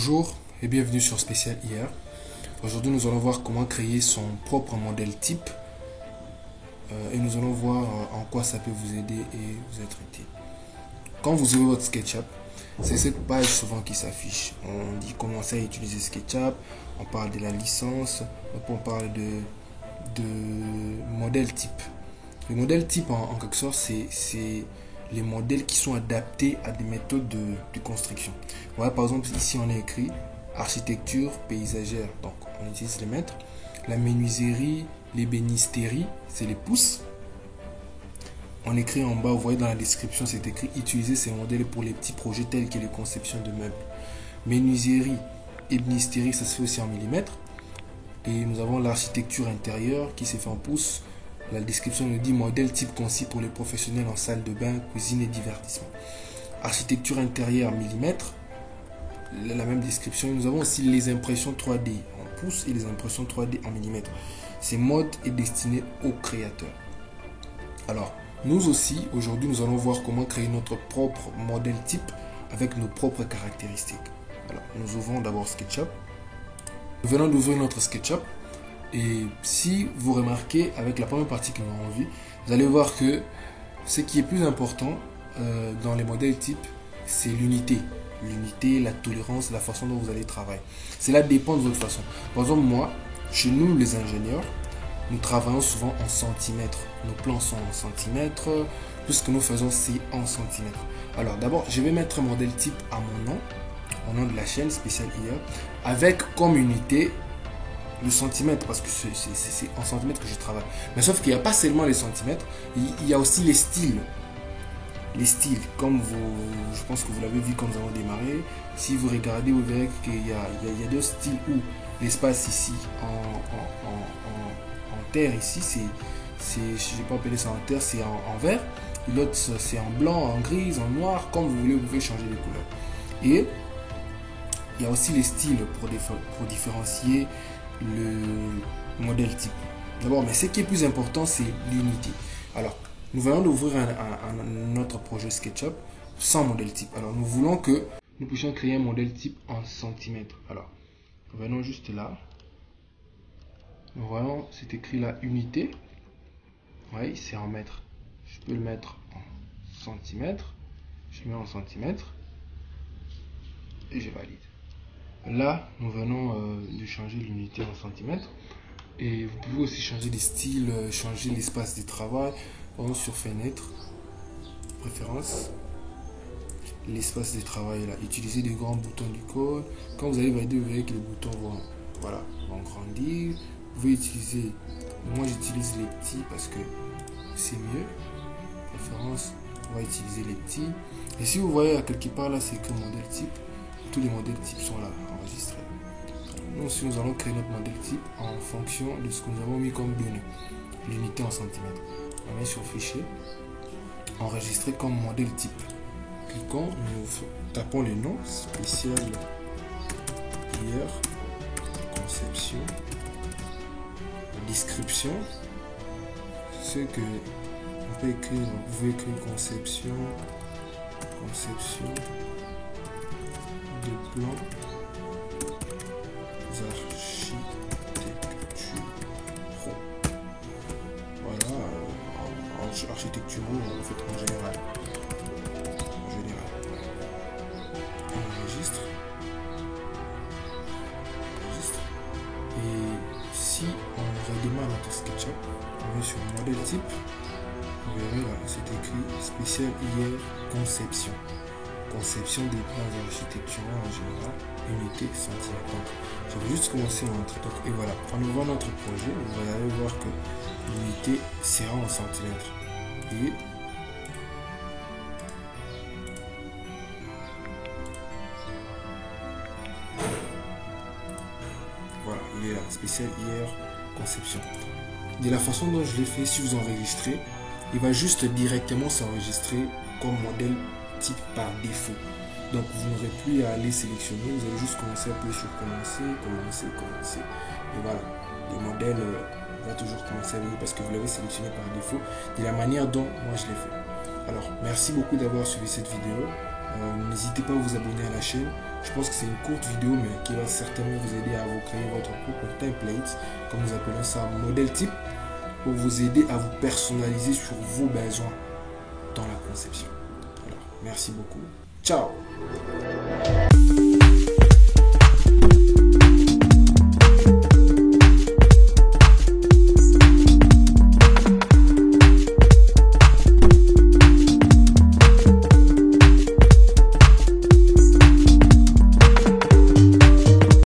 Bonjour et bienvenue sur Spécial IR. Aujourd'hui, nous allons voir comment créer son propre modèle type et nous allons voir en quoi ça peut vous aider et vous être utile. Quand vous ouvrez votre SketchUp, c'est cette page souvent qui s'affiche. On dit commencer à utiliser SketchUp, on parle de la licence, on parle de modèle type. Le modèle type, en quelque sorte, c'est les modèles qui sont adaptés à des méthodes de construction. Voilà, par exemple, ici on a écrit architecture paysagère. Donc, on utilise les mètres. La menuiserie, l'ébénisterie, c'est les pouces. On écrit en bas, vous voyez dans la description, c'est écrit utiliser ces modèles pour les petits projets tels que les conceptions de meubles. Menuiserie, ébénisterie, ça se fait aussi en millimètres. Et nous avons l'architecture intérieure qui s'est fait en pouces. La description nous dit modèle type concis pour les professionnels en salle de bain, cuisine et divertissement. Architecture intérieure millimètres. La même description. Nous avons aussi les impressions 3D en pouces et les impressions 3D en millimètres. Ces mode est destiné aux créateurs. Alors, nous aussi, aujourd'hui, nous allons voir comment créer notre propre modèle type avec nos propres caractéristiques. Alors, nous ouvrons d'abord SketchUp. Nous venons d'ouvrir notre SketchUp. Et si vous remarquez, avec la première partie que nous avons vue, vous allez voir que ce qui est plus important dans les modèles types, c'est l'unité. L'unité, la tolérance, la façon dont vous allez travailler. Cela dépend de votre façon. Par exemple, moi, chez nous, les ingénieurs, nous travaillons souvent en centimètres. Nos plans sont en centimètres. Tout ce que nous faisons, c'est en centimètres. Alors, d'abord, je vais mettre un modèle type à mon nom, au nom de la chaîne Spécial IA, avec comme unité le centimètre, parce que c'est en centimètres que je travaille. Mais sauf qu'il n'y a pas seulement les centimètres, il y a aussi les styles. Les styles, comme je pense que vous l'avez vu quand nous avons démarré. Si vous regardez, vous verrez qu'il y a deux styles où l'espace ici en terre, ici, je ne vais pas appeler ça en terre, c'est en vert. L'autre, c'est en blanc, en gris, en noir, comme vous voulez, vous pouvez changer les couleurs. Et il y a aussi les styles pour différencier le modèle type. D'abord, mais ce qui est plus important, c'est l'unité. Alors, nous venons d'ouvrir notre projet SketchUp sans modèle type. Alors, nous voulons que nous puissions créer un modèle type en centimètres. Alors, venons juste là. Nous voyons, c'est écrit là, unité. Oui, c'est en mètres. Je peux le mettre en centimètres. Je mets en centimètres. Et je valide. Là, nous venons de changer l'unité en centimètres. Et vous pouvez aussi changer les styles, changer l'espace de travail. On sur fenêtre, préférence, l'espace de travail là. Utilisez les grands boutons du code. Quand vous allez valider, vous verrez que les boutons vont grandir. Vous pouvez utiliser, moi j'utilise les petits parce que c'est mieux. Préférence, on va utiliser les petits. Et si vous voyez à quelque part là, c'est que modèle type. Tous les modèles types sont là enregistrés. Nous aussi, nous allons créer notre modèle type en fonction de ce que nous avons mis comme données. L'unité en centimètres. On met sur fichier, enregistrer comme modèle type. Cliquons, nous tapons le nom, Spécial IR, conception, description. Ce que on peut écrire, vous pouvez écrire conception de plans architecturaux. Voilà, en architecturaux, en fait, en général. On enregistre. Et si on redémarre notre SketchUp, on est sur modèle type, vous verrez là, c'est écrit Spécial IR conception. Conception des plans architecturaux en général, unité centimètre. Donc, je vais juste commencer à montrer. Et voilà, en ouvrant notre projet, vous allez voir que l'unité sera en centimètres. Et voilà, il est là, Spécial IR conception. De la façon dont je l'ai fait, si vous enregistrez, il va juste directement s'enregistrer comme modèle type par défaut. Donc vous n'aurez plus à aller sélectionner, vous allez juste commencer à appuyer sur commencer. Et voilà, le modèle va toujours commencer avec vous parce que vous l'avez sélectionné par défaut de la manière dont moi je l'ai fait. Alors, merci beaucoup d'avoir suivi cette vidéo. N'hésitez pas à vous abonner à la chaîne. Je pense que c'est une courte vidéo, mais qui va certainement vous aider à vous créer votre propre template, comme nous appelons ça, modèle type, pour vous aider à vous personnaliser sur vos besoins dans la conception. Alors, merci beaucoup. Ciao!